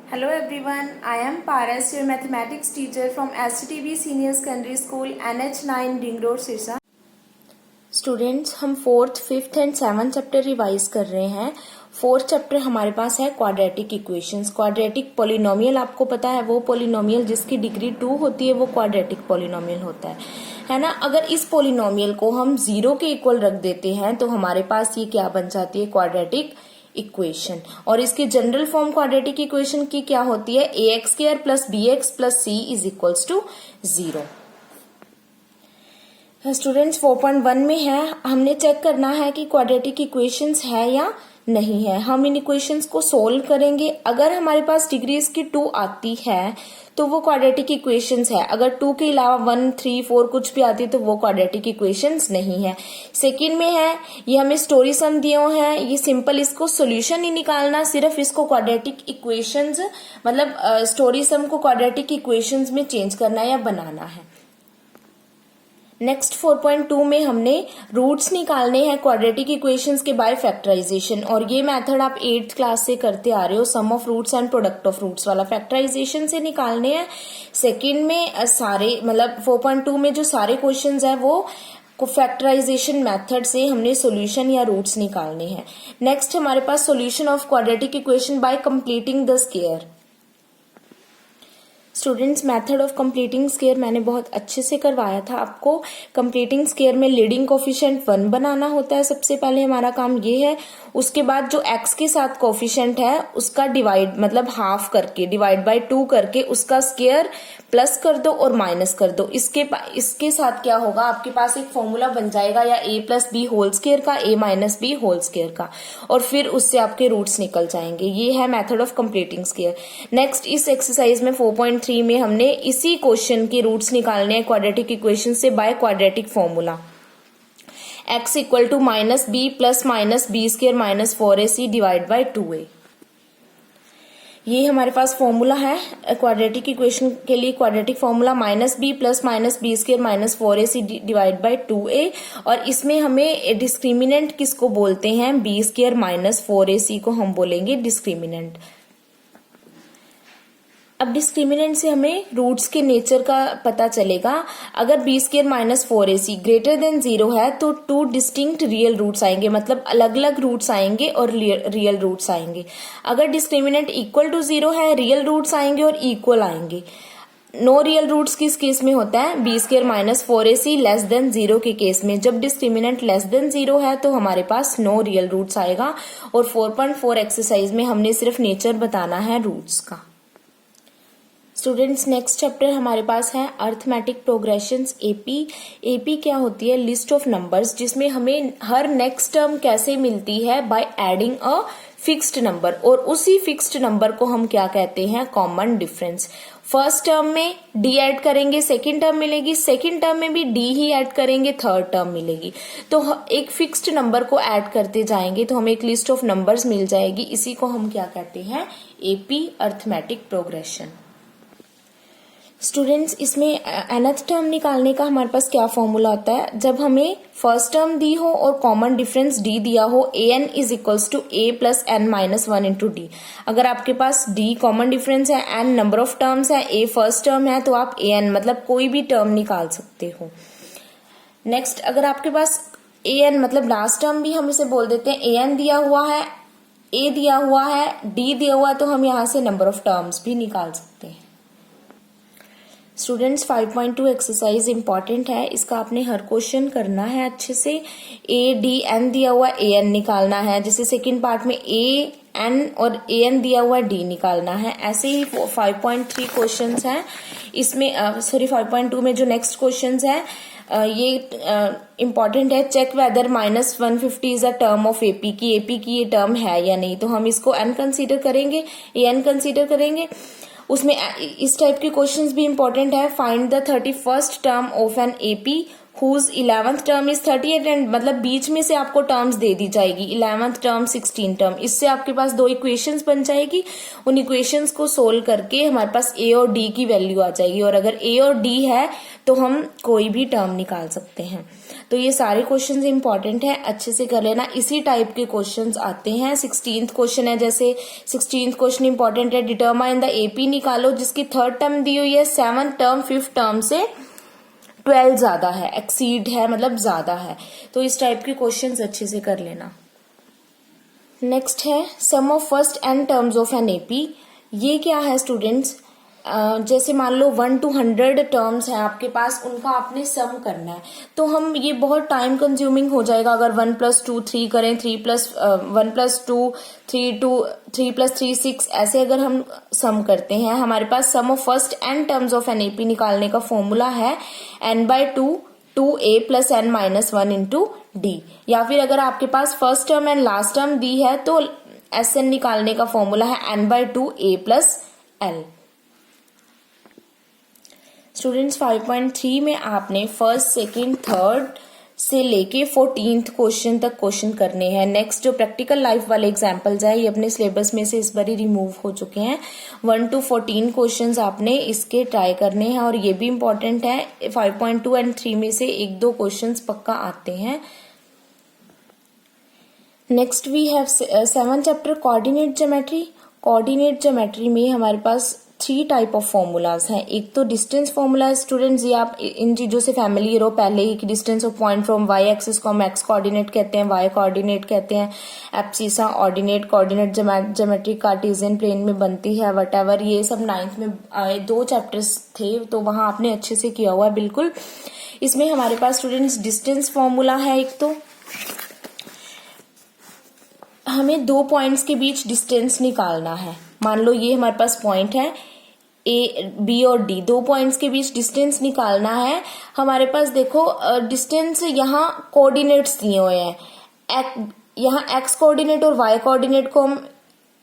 Hello everyone, I am Paras, your mathematics teacher from STTB Senior Secondary School NH9 Ring Road Sirsa. Students, हम 4th, 5th and 7th chapter revise कर रहे हैं। 4th chapter हमारे पास है quadratic equations. Quadratic polynomial आपको पता है, वो पॉलिनोमियल जिसकी डिग्री 2 होती है वो क्वाड्रेटिक पॉलिनोमियल होता है ना। अगर इस पॉलिनोमियल को हम 0 के इक्वल रख देते हैं तो हमारे पास ये क्या बन जाती है, क्वाड्रेटिक इक्वेशन। और इसकी जनरल फॉर्म क्वाड्रेटिक इक्वेशन की क्या होती है, ax² plus bx plus c is equals to 0। Students 4.1 में है, हमने चेक करना है कि क्वाड्रेटिक इक्वेशंस है या नहीं है। हम इन इक्वेशंस को सोल्व करेंगे। अगर हमारे पास डिग्री इसकी 2 आती है तो वो क्वाड्रेटिक इक्वेशंस है। अगर 2 के अलावा 1, 3, 4 कुछ भी आती है तो वो क्वाड्रेटिक इक्वेशंस नहीं है। सेकंड में है, ये हमें स्टोरी सम दिए हुए हैं, ये सिंपल इसको सॉल्यूशन ही निकालना, सिर्फ इसको क्वाड्रेटिक इक्वेशंस मतलब स्टोरी सम को क्वाड्रेटिक इक्वेशंस में चेंज करना या बनाना है। नेक्स्ट 4.2 में हमने रूट्स निकालने हैं क्वाड्रेटिक इक्वेशंस के बाय फैक्टराइजेशन, और ये मेथड आप 8th क्लास से करते आ रहे हो। Sum of roots and product of roots वाला फैक्टराइजेशन से निकालने हैं। सेकंड में सारे मतलब 4.2 में जो सारे क्वेश्चंस है वो फैक्टराइजेशन मेथड से हमने सॉल्यूशन या रूट्स निकालने हैं। नेक्स्ट हमारे पास solution of quadratic equation by completing the square. Students, method of completing square मैंने बहुत अच्छे से करवाया था आपको। कंप्लीटिंग स्क्वायर में लीडिंग कोफिशिएंट 1 बनाना होता है, सबसे पहले हमारा काम ये है। उसके बाद जो x के साथ कोफिशिएंट है उसका डिवाइड मतलब हाफ करके, डिवाइड बाय 2 करके उसका स्क्वायर प्लस कर दो और माइनस कर दो। इसके साथ क्या होगा, आपके पास एक फॉर्मूला बन जाएगा या a plus B whole square का, a minus B whole square का, और फिर उससे आपके रूट्स निकल जाएंगे। ये है method of completing square. Next इस एक्सरसाइज में 4.3 में हमने इसी क्वेश्चन के रूट्स निकालने हैं क्वाड्रेटिक इक्वेशन से by quadratic formula. x equal to minus B plus minus B square minus 4ac divide by 2a। ये हमारे पास फॉर्मूला है क्वाड्रेटिक इक्वेशन के लिए। Quadratic formula minus B plus minus B square minus 4ac divide by 2a, और इसमें हमें discriminant किसको बोलते हैं, बी स्क्वायर माइनस 4ac को हम बोलेंगे डिस्क्रिमिनेंट। अब डिस्क्रिमिनेंट से हमें रूट्स के नेचर का पता चलेगा। अगर B square minus 4ac greater than 0 है तो 2 डिस्टिंक्ट रियल रूट्स आएंगे, मतलब अलग अलग रूट्स आएंगे और रियल रूट्स आएंगे। अगर डिस्क्रिमिनेंट इक्वल टू 0 है, रियल रूट्स आएंगे और इक्वल आएंगे। नो रियल रूट्स किस केस में होता है, B square minus 4ac less than 0 के केस में। जब डिस्क्रिमिनेंट लेस देन 0 है तो हमारे पास नो रियल रूट्स आएगा। और 4.4 एक्सरसाइज में हमने सिर्फ नेचर बताना है रूट्स का। स्टूडेंट्स, नेक्स्ट चैप्टर हमारे पास है अर्थमेटिक प्रोग्रेशंस एपी। एपी क्या होती है, लिस्ट ऑफ नंबर्स, जिसमें हमें हर नेक्स्ट टर्म कैसे मिलती है, by adding a fixed number, और उसी फिक्स्ड नंबर को हम क्या कहते हैं, कॉमन डिफरेंस। फर्स्ट टर्म में डी ऐड करेंगे, सेकंड टर्म मिलेगी, सेकंड टर्म में भी डी ही ऐड करेंगे, थर्ड टर्म मिलेगी। तो एक फिक्स्ड नंबर को ऐड करते जाएंगे तो हमें एक लिस्ट ऑफ नंबर्स मिल जाएगी। इसी को हम क्या कहते हैं, एपी अर्थमेटिक प्रोग्रेशन। स्टूडेंट्स, इसमें nth टर्म निकालने का हमारे पास क्या फॉर्मूला होता है, जब हमें फर्स्ट टर्म दी हो और कॉमन डिफरेंस d दिया हो, an is equals to a plus n minus 1 into D. अगर आपके पास d कॉमन डिफरेंस है, n नंबर ऑफ टर्म्स है, a फर्स्ट टर्म है, तो आप an मतलब कोई भी टर्म निकाल सकते हो। नेक्स्ट, अगर आपके पास an मतलब लास्ट टर्म भी हम इसे बोल देते हैं, an दिया हुआ है, a दिया हुआ है, d दिया हुआ है, तो हम यहाँ से नंबर ऑफ टर्म्स भी निकाल सकते हैं। स्टूडेंट्स, 5.2 एक्सरसाइज इंपॉर्टेंट है, इसका आपने हर क्वेश्चन करना है अच्छे से। ए डी एन दिया हुआ ए एन निकालना है, जैसे सेकंड पार्ट में ए एन और ए एन दिया हुआ डी निकालना है। ऐसे ही 5.3 क्वेश्चंस हैं इसमें, 5.2 में जो नेक्स्ट क्वेश्चंस है ये इम्पॉर्टेंट है। Check whether minus 150 is a term of AP की ये टर्म है या नहीं, तो हम इसको एन कंसीडर करेंगे, ए एन कंसीडर करेंगे। उसमें इस टाइप के क्वेश्चंस भी इंपॉर्टेंट है। Find the 31st term of an AP whose 11th term is 38 and मतलब बीच में से आपको टर्म्स दे दी जाएगी 11th टर्म 16 टर्म। इससे आपके पास दो इक्वेशंस बन जाएगी। उन इक्वेशंस को सोल्व करके हमारे पास ए और डी की वैल्यू आ जाएगी और अगर ए और डी है तो हम कोई भी टर्म निकाल सकते हैं। तो ये सारे क्वेश्चंस इंपॉर्टेंट है, अच्छे से कर लेना। इसी टाइप के क्वेश्चंस आते हैं। 16th क्वेश्चन है, जैसे 16th क्वेश्चन इंपॉर्टेंट है, डिटरमाइन द एपी निकालो जिसकी 3rd टर्म दी हुई है 7th टर्म 5th टर्म से 12 ज्यादा है, एक्सीड है मतलब ज्यादा है। तो इस टाइप के क्वेश्चंस अच्छे से कर लेना। नेक्स्ट है sum of first n terms of an AP. ये क्या है स्टूडेंट्स, जैसे मान लो 1 to 100 टर्म्स हैं आपके पास, उनका आपने सम करना है। तो हम ये बहुत टाइम कंज्यूमिंग हो जाएगा अगर 1 + 2 3 करें, 1 + 2 3 + 3 6, ऐसे अगर हम सम करते हैं। हमारे पास sum of first n terms of an AP निकालने का फॉर्मूला है n/2 2a + n-1 into D. या फिर अगर आपके पास first term and last term दी है तो SN निकालने का फॉर्मूला है n/2 a + l। स्टूडेंट्स 5.3 में आपने फर्स्ट, सेकंड, थर्ड से लेके 14th क्वेश्चन तक क्वेश्चन करने हैं। नेक्स्ट जो प्रैक्टिकल लाइफ वाले एग्जांपल्स हैं ये अपने सिलेबस में से इस बार ही रिमूव हो चुके हैं। 1 to 14 क्वेश्चंस आपने इसके ट्राई करने हैं और ये भी इम्पोर्टेंट है। 5.2 एंड 3 में से 1-2 क्वेश्चंस पक्का आते हैं। Next we have 7th chapter coordinate geometry. Coordinate geometry में हमारे पास 3 टाइप ऑफ फॉर्मूलाज हैं। एक तो डिस्टेंस फॉर्मूला है स्टूडेंट्स, ये आप इन चीजों से फैमिलियर हो पहले ही कि distance of point from Y axis को हम एक्स कोऑर्डिनेट कहते हैं, वाई कोऑर्डिनेट कहते हैं। Abscissa ordinate coordinate geometry Cartesian plane में बनती है, वटएवर। ये सब 9th में आए 2 चैप्टर्स थे तो वहां आपने अच्छे से किया हुआ बिल्कुल। इसमें हमारे पास स्टूडेंट्स डिस्टेंस फॉर्मूला है। एक तो हमें 2 पॉइंट्स के बीच डिस्टेंस निकालना है। मान लो ये हमारे पास पॉइंट है ए, बी और डी, 2 पॉइंट्स के बीच डिस्टेंस निकालना है। हमारे पास देखो डिस्टेंस यहाँ कोऑर्डिनेट्स दिए हुए हैं। यहाँ एक्स कोऑर्डिनेट और वाई कोऑर्डिनेट को हम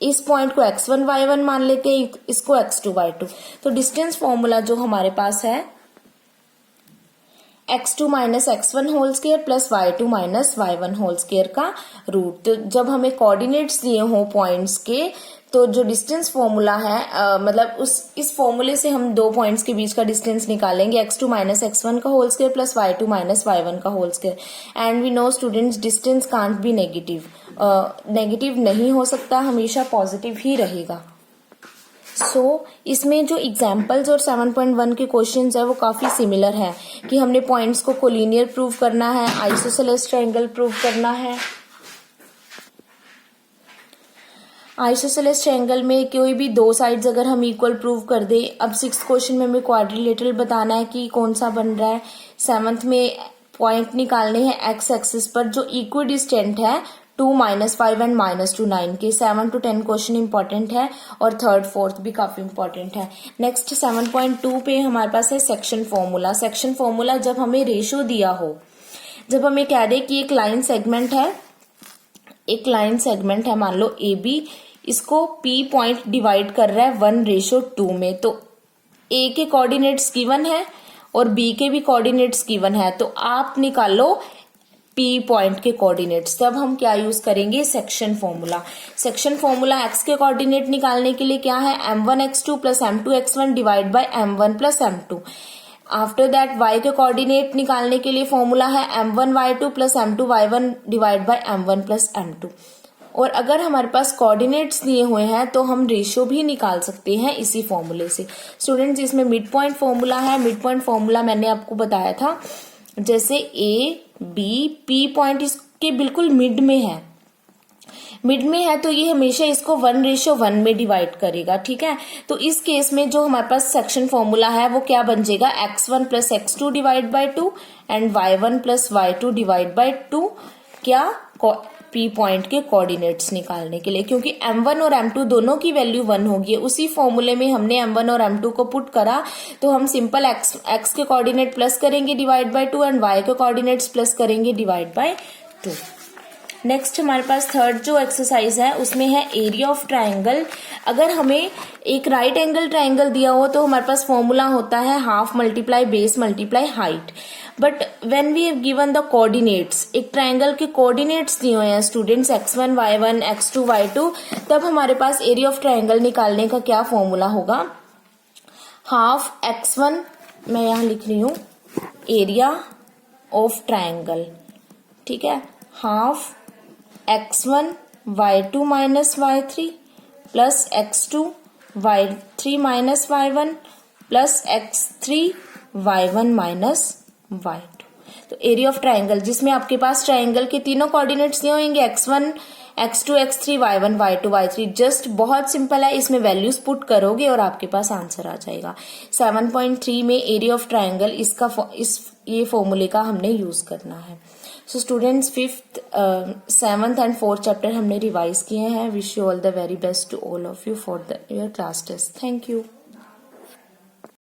इस पॉइंट को x1 y1 मान लेते हैं, इसको x2 y2। तो डिस्टेंस फॉर्मूला जो हमारे पास है x2 - x1 whole square plus y2 - y1 whole square का रूट। तो जब हमें कोऑर्डिनेट्स दिए हो पॉइंट्स के तो जो डिस्टेंस फॉर्मूला है मतलब इस फॉर्मूले से हम 2 पॉइंट्स के बीच का डिस्टेंस निकालेंगे, x2 - x1 का whole square plus y2 - y1 का whole square. And we know students distance can't be negative, negative नहीं हो सकता, हमेशा पॉजिटिव ही रहेगा। इसमें जो एग्जाम्पल्स और 7.1 के क्वेश्चंस है वो काफी सिमिलर है कि हमने पॉइंट्स को कोलिनियर प्रूव करना है, आइसोसेलेस ट्रायंगल प्रूव करना है। आइसोसेलेस ट्रायंगल में कोई भी 2 साइड्स अगर हम इक्वल प्रूव कर दे। अब 6th क्वेश्चन में हमें क्वाड्रिलेटरल बताना है कि कौन सा बन रहा है। 7th में पॉइंट निकालने हैं एक्स एक्सिस पर जो इक्वी डिस्टेंट है 2 - 5 एंड -2 9 के। 7 to 10 क्वेश्चन इंपॉर्टेंट है और 3rd 4th भी काफी इंपॉर्टेंट है। नेक्स्ट 7.2 पे हमारे पास है सेक्शन फॉर्मूला। सेक्शन फॉर्मूला जब हमें रेशो दिया हो, जब हमें कह दे कि एक लाइन सेगमेंट है मान लो ए बी, इसको पी पॉइंट डिवाइड कर रहा है 1:2 में। तो ए के कोऑर्डिनेट्स गिवन है और बी के भी कोऑर्डिनेट्स गिवन है, तो आप निकालो पी पॉइंट के कोऑर्डिनेट्स। तब हम क्या यूज करेंगे, section formula. Section formula x के कोऑर्डिनेट निकालने के लिए क्या है, m1x2 + m2x1 divide by m1 + m2। After that y के कोऑर्डिनेट निकालने के लिए फॉर्मूला है m1y2 + m2y1 divide by m1 + m2। और अगर हमारे पास कोऑर्डिनेट्स दिए हुए हैं तो हम रेशियो भी निकाल सकते हैं इसी फॉर्मूले से। स्टूडेंट्स इसमें मिड पॉइंट फॉर्मूला है। मिड पॉइंट फॉर्मूला मैंने आपको बताया था, जैसे ए बी पी पॉइंट इसके बिल्कुल मिड में है तो ये हमेशा इसको 1:1 में डिवाइड करेगा, ठीक है। तो इस केस में जो हमारे पास सेक्शन फॉर्मूला है वो क्या बन जाएगा, x1 + x2 divide by 2 and y1 + y2 divide by 2। क्या, पी पॉइंट के कोऑर्डिनेट्स निकालने के लिए, क्योंकि m1 और m2 दोनों की वैल्यू 1 होगी। उसी फॉर्मूले में हमने m1 और m2 को पुट करा तो हम सिंपल x के कोऑर्डिनेट प्लस करेंगे डिवाइड बाय 2 एंड y के कोऑर्डिनेट्स प्लस करेंगे डिवाइड बाय 2। नेक्स्ट हमारे पास 3rd जो एक्सरसाइज है उसमें है एरिया ऑफ ट्राइंगल। अगर हमें एक राइट एंगल ट्राइंगल दिया हो तो हमारे पास फॉर्मूला होता है half multiply base multiply height. But when we have given the coordinates, एक ट्रायंगल के कोऑर्डिनेट्स दिए हुए हैं students x1 y1 x2 y2, तब हमारे पास एरिया ऑफ ट्रायंगल निकालने का क्या फॉर्मूला होगा, हाफ x1, मैं यहां लिख रही हूं एरिया ऑफ ट्रायंगल, ठीक है, half x1 y2 minus y3 plus x2 y3 minus y1 plus x3 y1 minus y2। तो एरिया ऑफ ट्रायंगल जिसमें आपके पास ट्रायंगल के तीनों कोऑर्डिनेट्स दिए होंगे x1 x2 x3 y1 y2 y3, just बहुत सिंपल है, इसमें वैल्यूज पुट करोगे और आपके पास आंसर आ जाएगा। 7.3 में एरिया ऑफ ट्रायंगल ये फॉर्मूले का हमने यूज करना है। So students 5th 7th and 4th chapter हमने रिवाइज किए हैं। Wish you all the very best to all of you for your class test. Thank you.